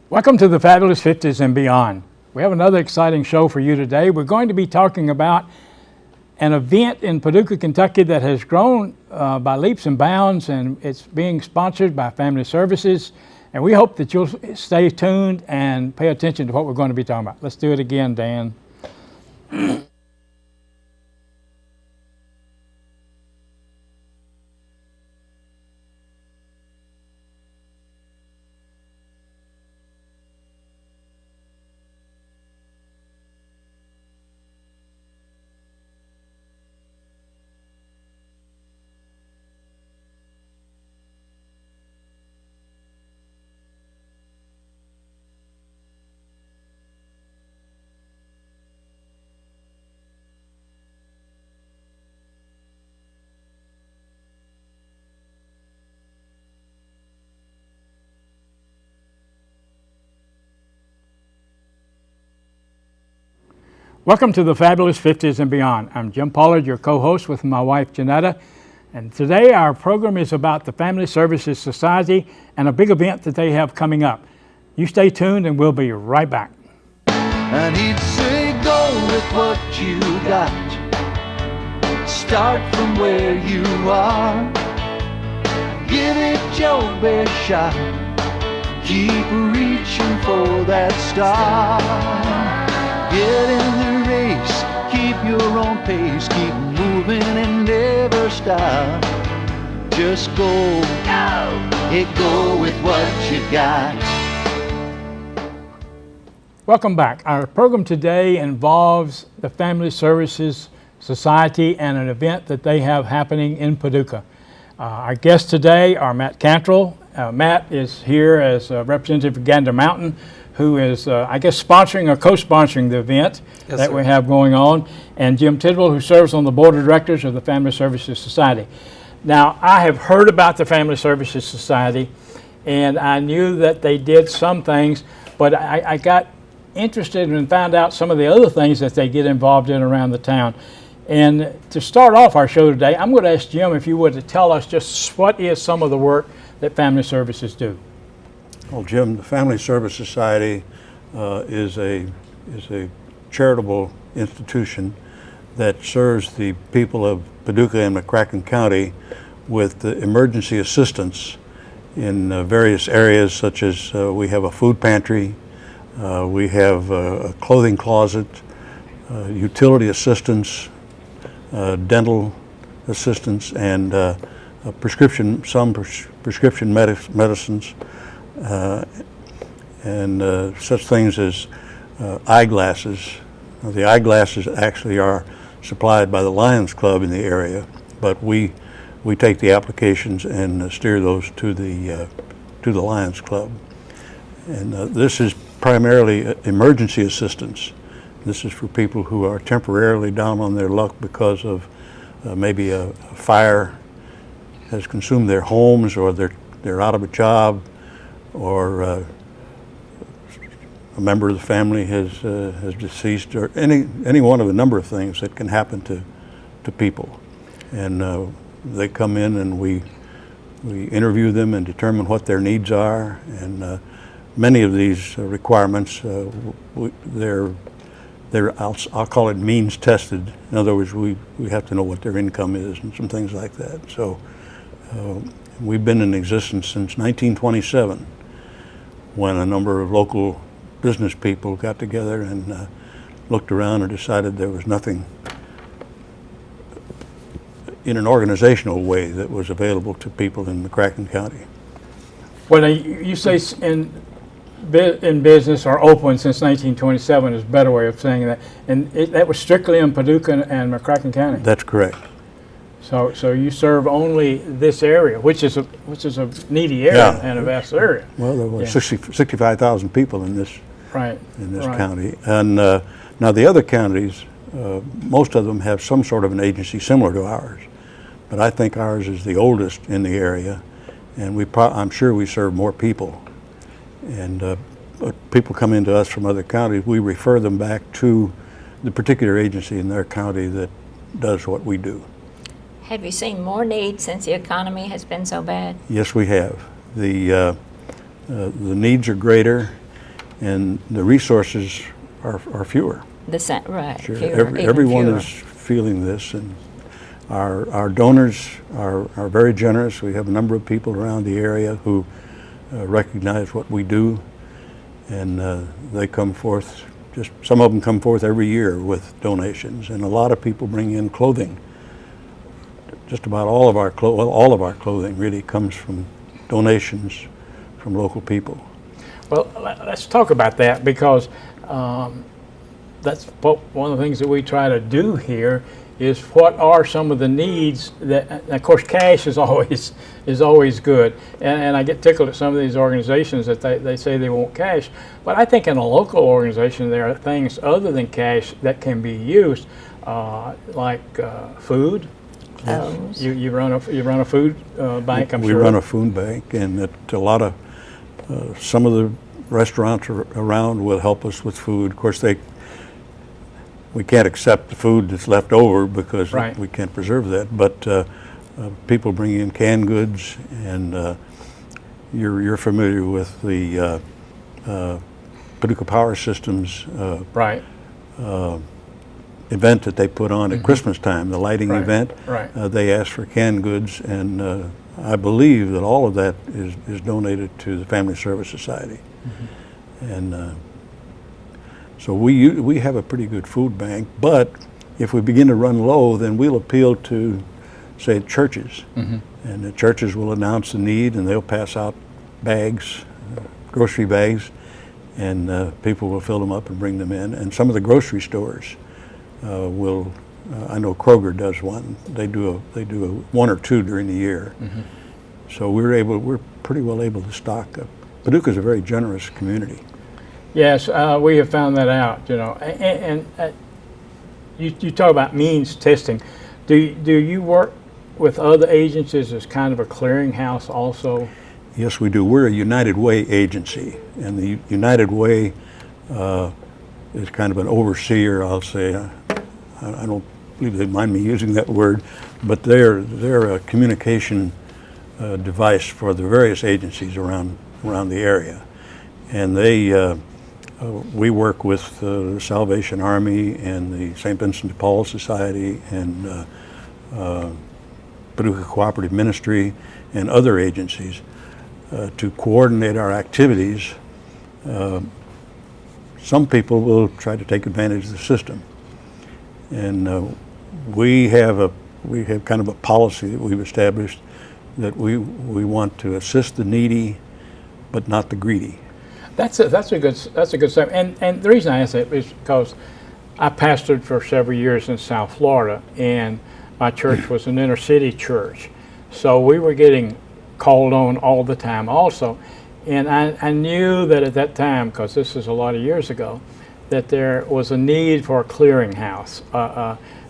Welcome to the Fabulous Fifties and Beyond. We have another exciting show for you today. We're going to be talking about an event in Paducah, Kentucky that has grown by leaps and bounds, and it's being sponsored by Family Services. And we hope that you'll stay tuned and pay attention to what we're going to be talking about. Let's do it again, Dan. Welcome to the Fabulous Fifties and Beyond. I'm Jim Pollard, your co-host with my wife Janetta, and today our program is about the Family Services Society and a big event that they have coming up. You stay tuned and we'll be right back. And he'd say go with what you got, start from where you are, give it your best shot, keep reaching for that star. Get in the race, keep your own pace, keep moving and never stop. Just go, go with what you got. Welcome back. Our program today involves the Family Services Society and an event that they have happening in Paducah. Our guests today are Matt Cantrell. Matt is here as a representative of Gander Mountain, who is, I guess, sponsoring or co-sponsoring the event that we have going on, and Jim Tidwell, who serves on the board of directors of the Family Services Society. Now, I have heard about the Family Services Society, and I knew that they did some things, but I got interested and found out some of the other things that they get involved in around the town. And to start off our show today, I'm going to ask Jim if you would to tell us just what is some of the work that Family Services do. Well, Jim, the Family Service Society is a charitable institution that serves the people of Paducah and McCracken County with emergency assistance in various areas, such as we have a food pantry, we have a clothing closet, utility assistance, dental assistance, and prescription medicines. And such things as eyeglasses. Now, the eyeglasses actually are supplied by the Lions Club in the area, but we take the applications and steer those to the Lions Club. And this is primarily emergency assistance. This is for people who are temporarily down on their luck because of maybe a fire has consumed their homes, or they're out of a job, or a member of the family has deceased, or any one of a number of things that can happen to people. And they come in and we interview them and determine what their needs are. And many of these requirements, I'll call it means tested. In other words, we have to know what their income is and some things like that. So we've been in existence since 1927, when a number of local business people got together and looked around and decided there was nothing in an organizational way that was available to people in McCracken County. Well, you say in business or open since 1927 is a better way of saying that, and that was strictly in Paducah and McCracken County. That's correct. So you serve only this area, which is a needy area and a vast area. Well, there were 65,000 people in this county, and now the other counties, most of them have some sort of an agency similar to ours, but I think ours is the oldest in the area, and I'm sure we serve more people. And people come into us from other counties, we refer them back to the particular agency in their county that does what we do. Have you seen more need since the economy has been so bad? Yes, we have. The needs are greater. and the resources are fewer. Right. Sure. Fewer, even Everyone fewer. is feeling this, and our donors are very generous. We have a number of people around the area who recognize what we do, and they come forth. Just some of them come forth every year with donations, and a lot of people bring in clothing. Just about all of our clothing really comes from donations from local people. Well, let's talk about that, because that's one of the things that we try to do here is what are some of the needs that, and of course, cash is always good. And I get tickled at some of these organizations that they say they want cash. But I think in a local organization, there are things other than cash that can be used, like food. Yes. You run a food bank, I'm we sure. run a food bank, and a lot of some of the restaurants around will help us with food. Of course, we can't accept the food that's left over because Right. we can't preserve that. But people bring in canned goods, and you're familiar with the Paducah Power Systems Right. event that they put on at Christmas time, the lighting Right. event. Right. They asked for canned goods, and I believe that all of that is donated to the Family Service Society. And so we have a pretty good food bank, but if we begin to run low, then we'll appeal to, say, churches. And the churches will announce the need, and they'll pass out bags, grocery bags, and people will fill them up and bring them in. And some of the grocery stores will, I know Kroger does one. They do one or two during the year. So we're pretty well able to stock up. Paducah is a very generous community. Yes, we have found that out. And you talk about means testing. Do you work with other agencies as kind of a clearinghouse also? Yes, we do. We're a United Way agency, and the United Way is kind of an overseer, I'll say. I don't believe they mind me using that word, but they're a communication device for the various agencies around the area. And we work with the Salvation Army and the St. Vincent de Paul Society and Paducah Cooperative Ministry and other agencies to coordinate our activities. Some people will try to take advantage of the system, and we have kind of a policy that we've established that we want to assist the needy, but not the greedy. That's a good statement. And the reason I ask that is because I pastored for several years in South Florida, and my church was an inner city church, so we were getting called on all the time also. And I knew that at that time, because this is a lot of years ago, that there was a need for a clearinghouse.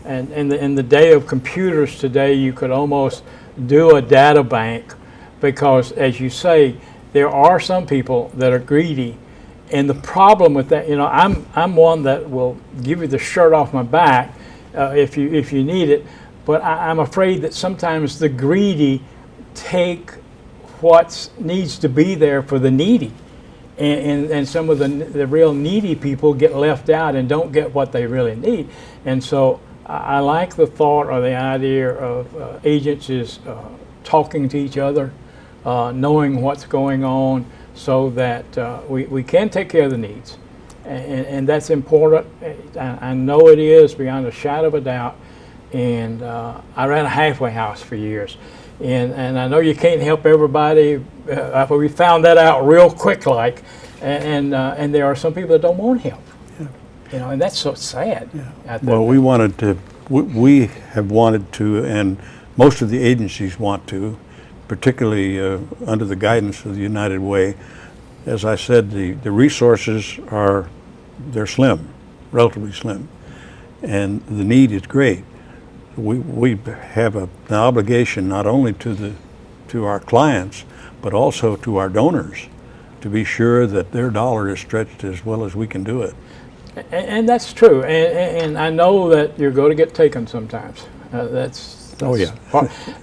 And in the day of computers today, you could almost do a data bank, because, as you say, there are some people that are greedy. And the problem with that, I'm one that will give you the shirt off my back if you need it, but I'm afraid that sometimes the greedy take what needs to be there for the needy, and some of the real needy people get left out and don't get what they really need. And so I like the thought or the idea of agencies talking to each other, knowing what's going on, so that we can take care of the needs, and that's important. I know it is beyond a shadow of a doubt. And I ran a halfway house for years, and I know you can't help everybody. We found that out real quick, and there are some people that don't want help. Yeah. And that's so sad. Yeah. Well, we have wanted to, and most of the agencies want to, particularly under the guidance of the United Way. As I said, the resources they're slim, relatively slim, and the need is great. We have an obligation not only to our clients, but also to our donors, to be sure that their dollar is stretched as well as we can do it. And that's true. And I know that you're going to get taken sometimes. That's yeah.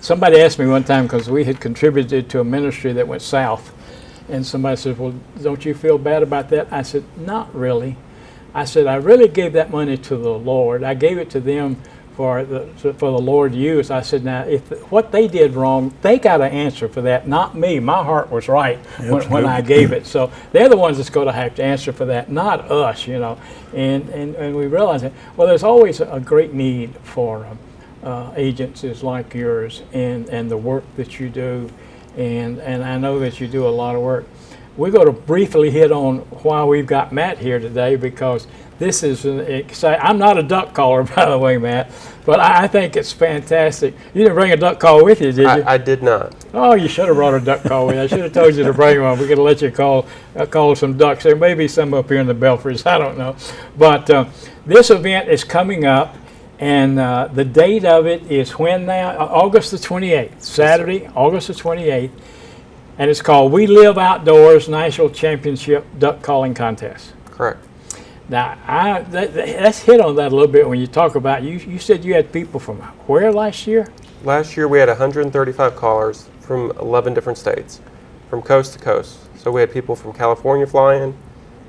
Somebody asked me one time, because we had contributed to a ministry that went south, And somebody says, well, don't you feel bad about that? I said, not really. I said, I really gave that money to the Lord. I gave it to them for the Lord to use. I said, now, if what they did wrong, they got to answer for that, not me. My heart was right when I gave it. So they're the ones that's going to have to answer for that, not us, you know. And we realize that. Well, there's always a great need for agencies like yours and the work that you do. And I know that you do a lot of work. We're going to briefly hit on why we've got Matt here today, because this is an exciting. I'm not a duck caller, by the way, Matt, but I think it's fantastic. You didn't bring a duck call with you, did you? I did not. Oh, you should have brought a duck call with you. I should have told you to bring one. We're going to let you call some ducks. There may be some up here in the belfries. I don't know. But this event is coming up, and the date of it is when now? August the 28th, Saturday, August the 28th. And it's called We Live Outdoors National Championship Duck Calling Contest. Correct. Now, let's hit on that a little bit when you talk about, you said you had people from where last year? Last year we had 135 callers from 11 different states, from coast to coast. So we had people from California fly in,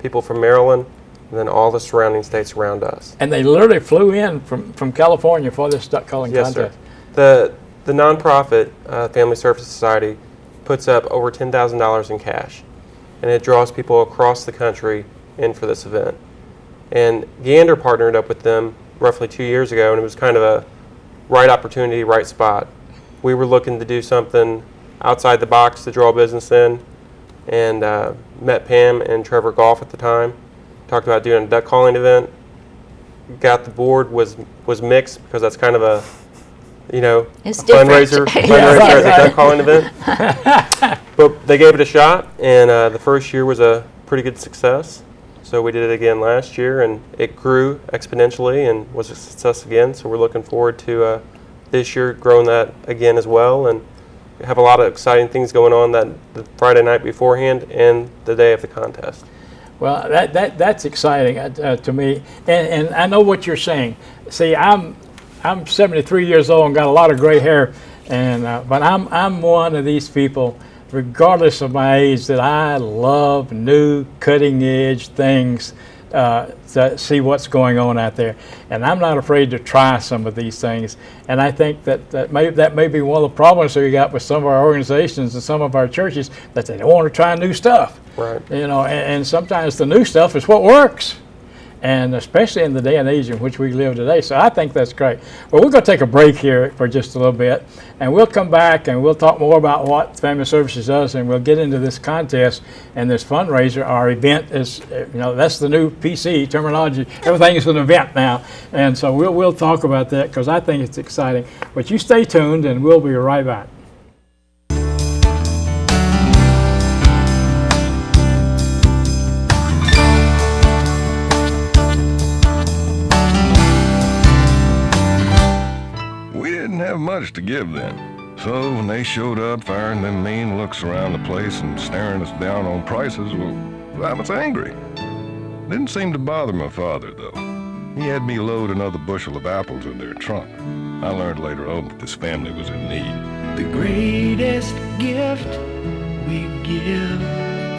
people from Maryland, and then all the surrounding states around us. And they literally flew in from California for this duck calling contest. Yes, sir. The nonprofit Family Services Society puts up over $10,000 in cash, and it draws people across the country in for this event. And Gander partnered up with them roughly 2 years ago, and it was kind of a right opportunity, right spot. We were looking to do something outside the box to draw business in, and met Pam and Trevor Goff at the time, talked about doing a duck calling event. Got the board, was mixed, because that's kind of a It's fundraiser different. at the duck calling event. But they gave it a shot, and the first year was a pretty good success. So we did it again last year, and it grew exponentially and was a success again. So we're looking forward to this year growing that again as well, and we have a lot of exciting things going on that the Friday night beforehand and the day of the contest. Well, that's exciting to me, and I know what you're saying. See, I'm 73 years old and got a lot of gray hair, and but I'm one of these people, regardless of my age, that I love new cutting edge things to see what's going on out there, and I'm not afraid to try some of these things. And I think that may be one of the problems that we got with some of our organizations and some of our churches, that they don't want to try new stuff. Right. You know, and sometimes the new stuff is what works. And especially in the day and age in which we live today. So I think that's great. Well, we're going to take a break here for just a little bit, and we'll come back and we'll talk more about what Family Services does, and we'll get into this contest and this fundraiser. Our event is, that's the new PC terminology. Everything is an event now. And so we'll talk about that, because I think it's exciting. But you stay tuned, and we'll be right back. Have much to give then. So when they showed up firing them mean looks around the place and staring us down on prices, well, I was angry. Didn't seem to bother my father, though. He had me load another bushel of apples in their trunk. I learned later on that this family was in need. The greatest gift we give,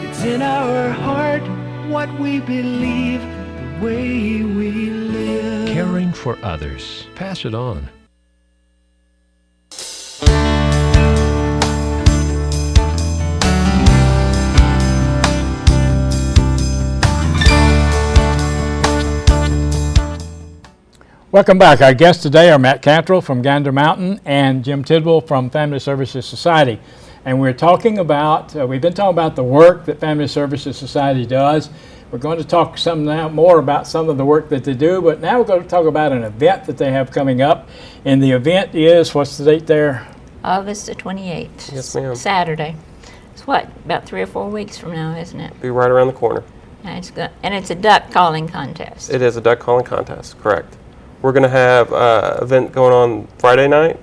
it's in our heart, what we believe, the way we live. Caring for others. Pass it on. Welcome back. Our guests today are Matt Cantrell from Gander Mountain and Jim Tidwell from Family Services Society. And we're talking about, we've been talking about the work that Family Services Society does. We're going to talk some now more about some of the work that they do, but now we're going to talk about an event that they have coming up. And the event is, what's the date there? August the 28th. Yes, ma'am. Saturday. It's about 3 or 4 weeks from now, isn't it? Be right around the corner. And it's good. And it's a duck calling contest. It is a duck calling contest, correct. We're going to have an event going on Friday night.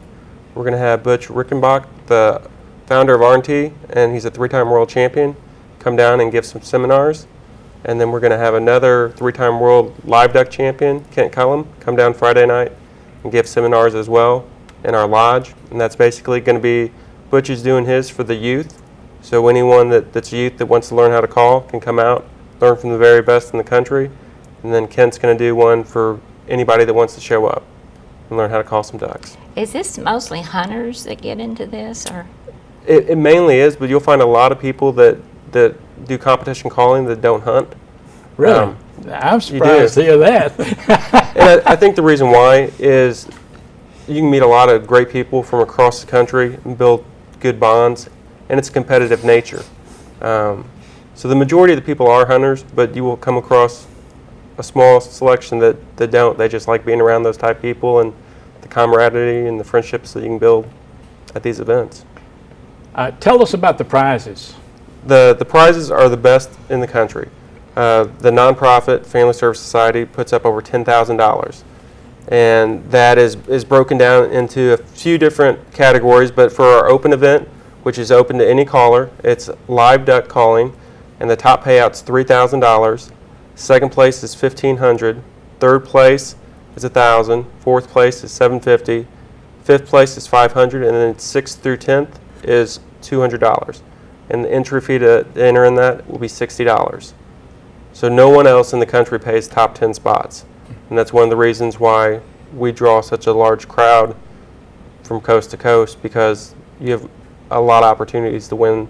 We're going to have Butch Rickenbach, the founder of R&T, and he's a 3-time world champion, come down and give some seminars. And then we're going to have another 3-time world live duck champion, Kent Cullum, come down Friday night and give seminars as well in our lodge. And that's basically going to be, Butch is doing his for the youth. So anyone that's a youth that wants to learn how to call can come out, learn from the very best in the country, and then Kent's going to do one for anybody that wants to show up and learn how to call some ducks. Is this mostly hunters that get into this, or? It mainly is, but you'll find a lot of people that do competition calling that don't hunt. Really? I'm surprised to hear that. And I think the reason why is you can meet a lot of great people from across the country and build good bonds, and it's a competitive nature. So the majority of the people are hunters, but you will come across a small selection that don't. They just like being around those type of people and the camaraderie and the friendships that you can build at these events. Tell us about the prizes. The prizes are the best in the country. The nonprofit Family Service Society puts up over $10,000, and that is broken down into a few different categories. But for our open event, which is open to any caller, it's live duck calling, and the top payout's $3,000. Second place is $1,500. Third place is $1,000. Fourth place is $750. Fifth place is $500, and then 6th through 10th is $200. And the entry fee to enter in that will be $60. So no one else in the country pays top 10 spots. And that's one of the reasons why we draw such a large crowd from coast to coast, because you have a lot of opportunities to win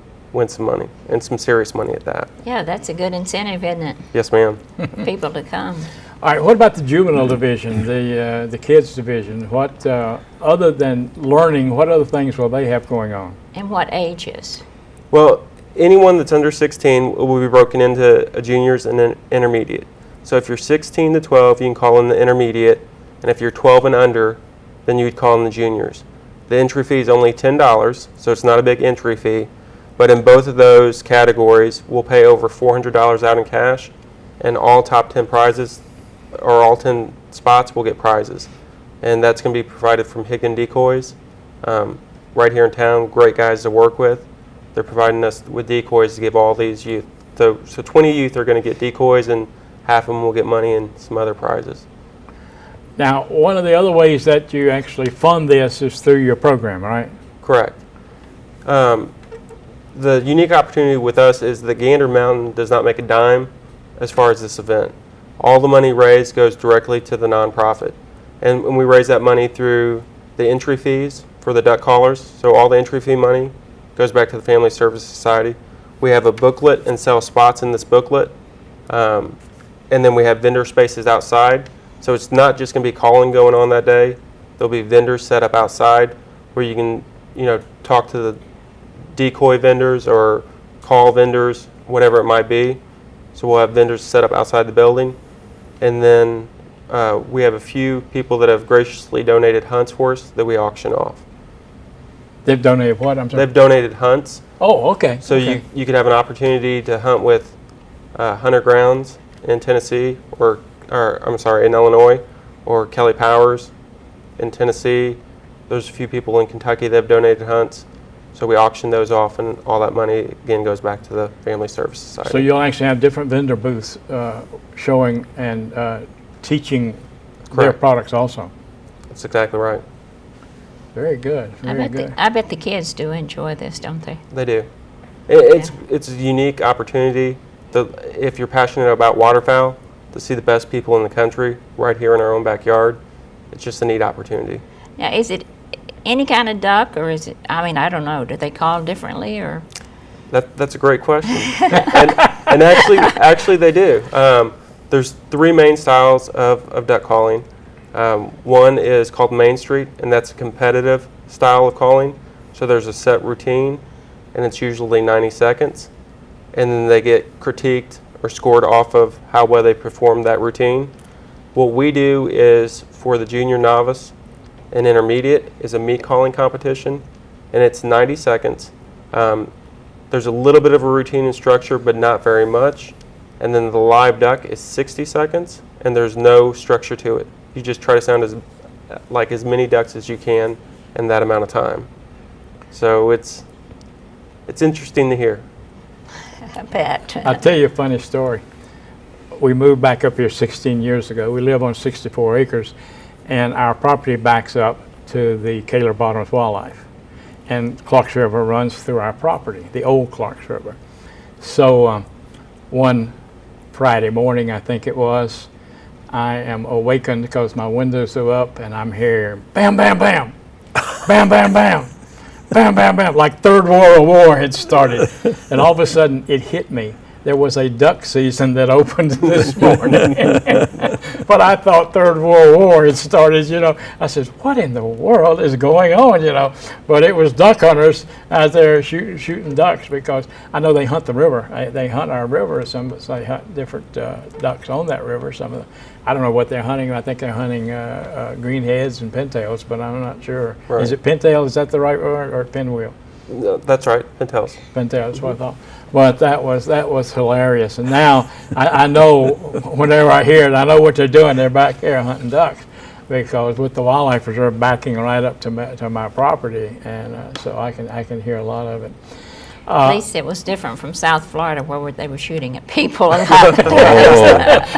some money, and some serious money at that. Yeah, that's a good incentive, isn't it, Yes, ma'am. for people to come? All right, what about the juvenile division, the kids division? What, other than learning, what other things will they have going on? And what ages? Well, anyone that's under 16 will be broken into a juniors and an intermediate. So if you're 16 to 12, you can call in the intermediate, and if you're 12 and under, then you would call in the juniors. The entry fee is only $10, so it's not a big entry fee. But in both of those categories, we'll pay over $400 out in cash, and all top 10 prizes, or all 10 spots, will get prizes. And that's going to be provided from Higgin Decoys, right here in town. Great guys to work with. They're providing us with decoys to give all these youth. So 20 youth are going to get decoys, and half of them will get money and some other prizes. Now, one of the other ways that you actually fund this is through your program, right? Correct. The unique opportunity with us is that Gander Mountain does not make a dime as far as this event. All the money raised goes directly to the nonprofit. And we raise that money through the entry fees for the duck callers. So all the entry fee money goes back to the Family Service Society. We have a booklet and sell spots in this booklet. And then we have vendor spaces outside. So it's not just going to be calling going on that day. There'll be vendors set up outside where you can, talk to the decoy vendors or call vendors, whatever it might be. So we'll have vendors set up outside the building. And then we have a few people that have graciously donated hunts for us that we auction off. They've donated what? I'm sorry. They've donated hunts. Oh, okay. So okay. you could have an opportunity to hunt with Hunter Grounds in Tennessee, or in Illinois, or Kelly Powers in Tennessee. There's a few people in Kentucky that have donated hunts. So we auction those off, and all that money, again, goes back to the Family Service Society. So you'll actually have different vendor booths showing and teaching their Correct. products also. That's exactly right. Very good, very good. I bet the kids do enjoy this, don't they? They do. It's a unique opportunity. If you're passionate about waterfowl, to see the best people in the country right here in our own backyard, it's just a neat opportunity. Now, is it any kind of duck, or is it, I don't know, do they call differently, or? That's a great question. and actually they do. There's three main styles of duck calling. One is called Main Street, and that's a competitive style of calling. So there's a set routine, and it's usually 90 seconds. And then they get critiqued or scored off of how well they perform that routine. What we do is, for the junior novice and intermediate, is a meat calling competition, and it's 90 seconds. There's a little bit of a routine and structure, but not very much. And then the live duck is 60 seconds, and there's no structure to it. You just try to sound as many ducks as you can in that amount of time. So it's interesting to hear. I bet. I'll tell you a funny story. We moved back up here 16 years ago. We live on 64 acres, and our property backs up to the Kaler Bottoms Wildlife. and Clarks River runs through our property, the old Clarks River. So one Friday morning, I think it was, I am awakened because my windows are up and I'm hearing bam, bam, bam, bam, bam, bam, bam, bam, bam, like Third World War had started. And all of a sudden it hit me. There was a duck season that opened this morning. But I thought Third World War had started, I said, what in the world is going on, But it was duck hunters out there shooting ducks, because I know they hunt the river. They hunt our river. They hunt different ducks on that river. I don't know what they're hunting. I think they're hunting greenheads and pintails, but I'm not sure. Right. Is it pintail? Is that the right word, or pinwheel? No, that's right, pintails. Pintail, that's what I thought. But that was hilarious. And now I know, whenever I hear it, I know what they're doing. They're back there hunting ducks, because with the wildlife reserve backing right up to my property, and so I can hear a lot of it. At least it was different from South Florida, where they were shooting at people. And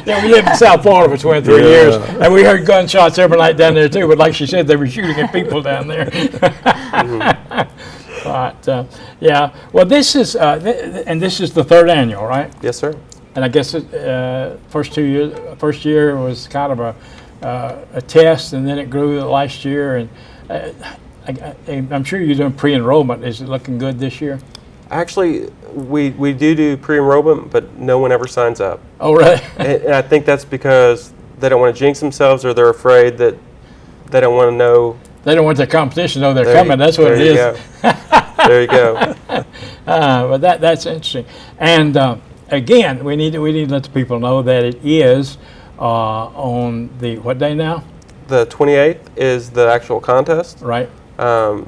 Yeah, we lived in South Florida for 23 years, and we heard gunshots every night down there too. But like she said, they were shooting at people down there. But yeah, well, this is this is the third annual, right? Yes, sir. And I guess first year was kind of a test, and then it grew the last year. And I'm sure you're doing pre-enrollment. Is it looking good this year? Actually, we do pre-enrollment, but no one ever signs up. Oh, really? And I think that's because they don't want to jinx themselves, or they're afraid that they don't want to know. They don't want the competition to know they're coming. That's what it is. There you go. But that's interesting. And again, we need to let the people know that it is on the what day now? The 28th is the actual contest. Right. The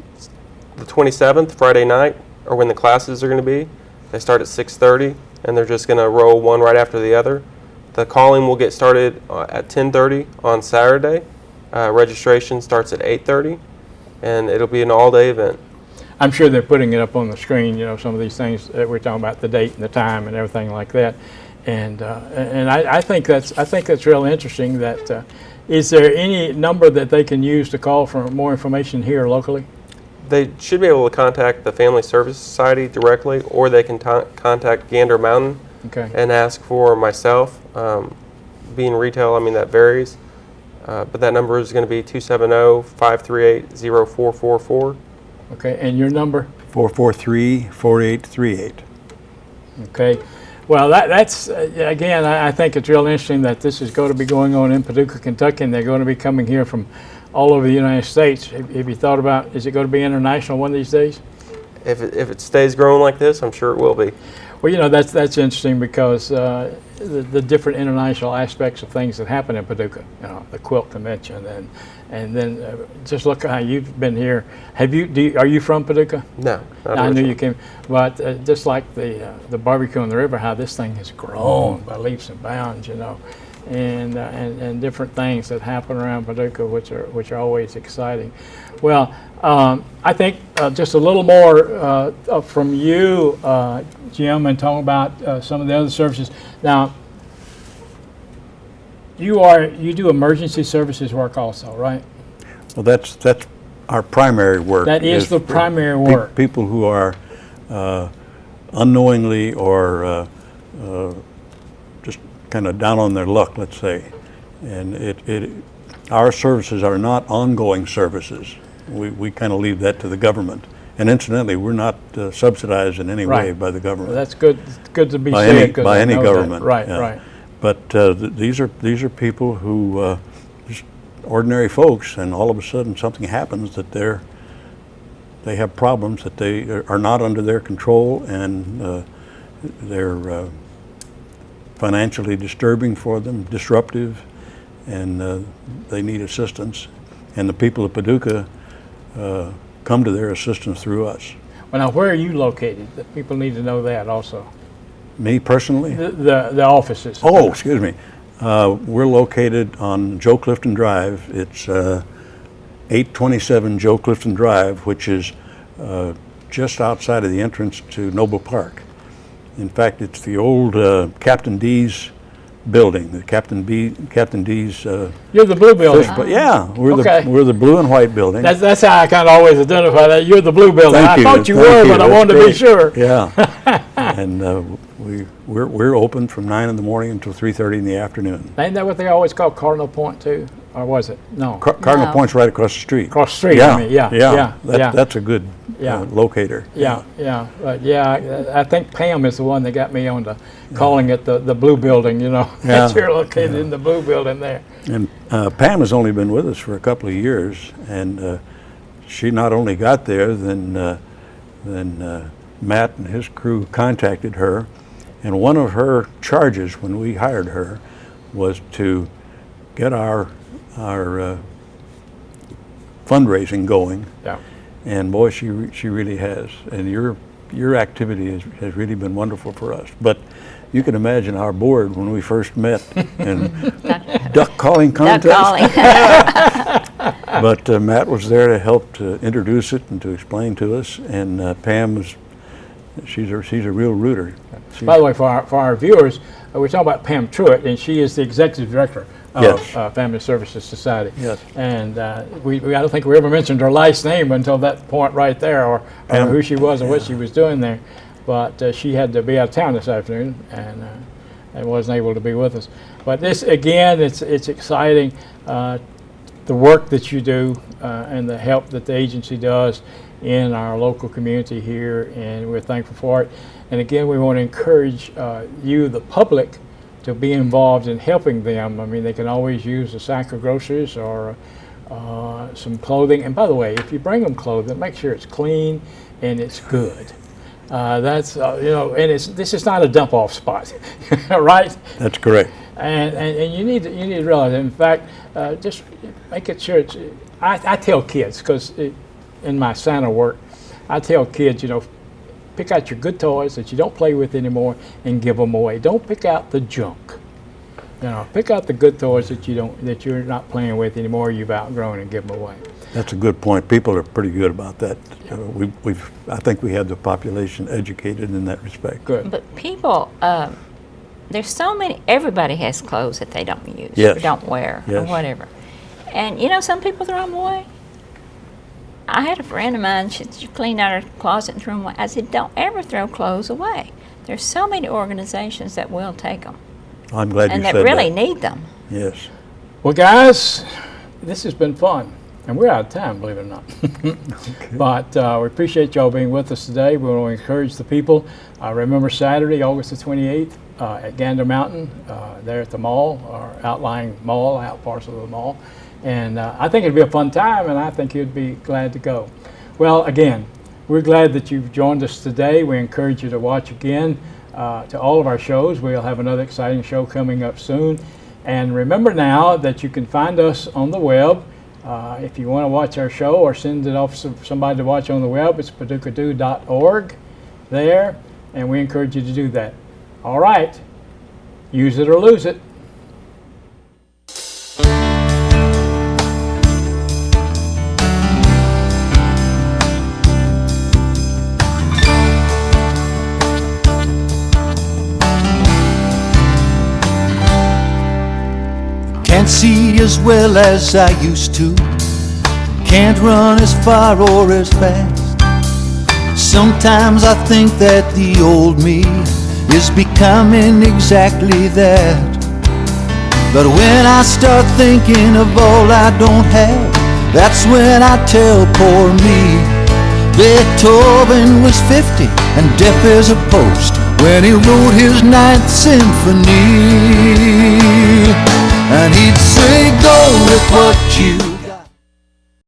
27th, Friday night, or when the classes are going to be. They start at 6:30, and they're just going to roll one right after the other. The calling will get started at 10:30 on Saturday. Registration starts at 8:30, and it'll be an all-day event. I'm sure they're putting it up on the screen, some of these things that we're talking about, the date and the time and everything like that. And I think that's really interesting. That is there any number that they can use to call for more information here locally? They should be able to contact the Family Service Society directly, or they can contact Gander Mountain and ask for myself. Being retail, I mean, that varies. But that number is going to be 270-538-0444. Okay, and your number? 443-4838. Okay. Well, that's again, I think it's real interesting that this is going to be going on in Paducah, Kentucky, and they're going to be coming here from all over the United States. Have you thought about, is it going to be international one of these days? If it stays growing like this, I'm sure it will be. Well, that's interesting, because the different international aspects of things that happen in Paducah, the quilt convention, and then just look at how you've been here. Are you from Paducah? No. I knew you came, but just like the barbecue on the river, how this thing has grown by leaps and bounds, and different things that happen around Paducah, which are always exciting. Well, I think just a little more from you, Jim, and talk about some of the other services. Now, you do emergency services work also, right? Well, that's our primary work. That is the primary work. People who are unknowingly or just kind of down on their luck, let's say, and our services are not ongoing services. We kind of leave that to the government. And incidentally, we're not subsidized in any way by the government. Well, that's good. It's good to be said. By By any government. Right, yeah. right. But these are people who just ordinary folks, and all of a sudden something happens that they have problems that they are not under their control, and they're financially disturbing for them, disruptive, and they need assistance. And the people of Paducah come to their assistance through us. Well, now, where are you located? The people need to know that also. Me personally? The offices. Oh, excuse me. We're located on Joe Clifton Drive. It's 827 Joe Clifton Drive, which is just outside of the entrance to Noble Park. In fact, it's the old Captain D's building, the Captain D's. You're the blue building. Yeah, Okay. we're the blue and white building. That's how I kind of always identify that. You're the blue building. Thank I you. thought you Thank were, you. but I That's wanted to be great. sure. Yeah, and we're open from 9 in the morning until 3:30 in the afternoon. Ain't that what they always call Cardinal Point too? Or was it? No. Cardinal No. Point's right across the street. Across the street, Yeah, I mean, yeah. That's a good Yeah. locator. Yeah, but I think Pam is the one that got me on to calling it the blue building, you know. Yeah. You're located in the blue building there. And Pam has only been with us for a couple of years, and she not only got there, then Matt and his crew contacted her, and one of her charges when we hired her was to get our fundraising going. Yeah. And boy, she really has. And your activity has really been wonderful for us. But you can imagine our board when we first met and duck calling Duck contest. calling. But Matt was there to help to introduce it and to explain to us. And Pam she's a real rooter. By the way, for our viewers, we're talking about Pam Truitt, and she is the executive director of Yes. Family Services Society. Yes. And I don't think we ever mentioned her last name until that point right there, or who she was and what she was doing there. But she had to be out of town this afternoon and wasn't able to be with us. But this, again, it's exciting, the work that you do and the help that the agency does in our local community here, and we're thankful for it. And again, we want to encourage you, the public, to be involved in helping them. I mean, they can always use a sack of groceries or some clothing. And by the way, if you bring them clothing, make sure it's clean and it's good. That's and this is not a dump off spot, right? That's correct. And you need to realize that. In fact, just make it sure it's. I tell kids, because in my Santa work, I tell kids, pick out your good toys that you don't play with anymore and give them away. Don't pick out the junk. Pick out the good toys that you're not playing with anymore. You've outgrown, and give them away. That's a good point. People are pretty good about that. I think we have the population educated in that respect. Good. But people, there's so many, everybody has clothes that they don't use Yes. or don't wear or Yes. whatever. And some people throw them away. I had a friend of mine, she cleaned out her closet and threw them away. I said, don't ever throw clothes away. There's so many organizations that will take them I'm glad and you that said really that. need them. Yes. Well, guys, this has been fun. And we're out of time, believe it or not. But we appreciate y'all being with us today. We want to encourage the people. Remember Saturday, August the 28th, at Gander Mountain, there at the mall, or outlying mall, out parcel of the mall. And I think it'd be a fun time, and I think you'd be glad to go. Well, again, we're glad that you've joined us today. We encourage you to watch again to all of our shows. We'll have another exciting show coming up soon. And remember now that you can find us on the web. If you want to watch our show or send it off to somebody to watch on the web, it's paducahdo.org there, and we encourage you to do that. All right, use it or lose it. Can't see as well as I used to. Can't run as far or as fast. Sometimes I think that the old me is becoming exactly that. But when I start thinking of all I don't have, that's when I tell poor me Beethoven was 50 and deaf as a post when he wrote his Ninth Symphony. And he'd say, go with what you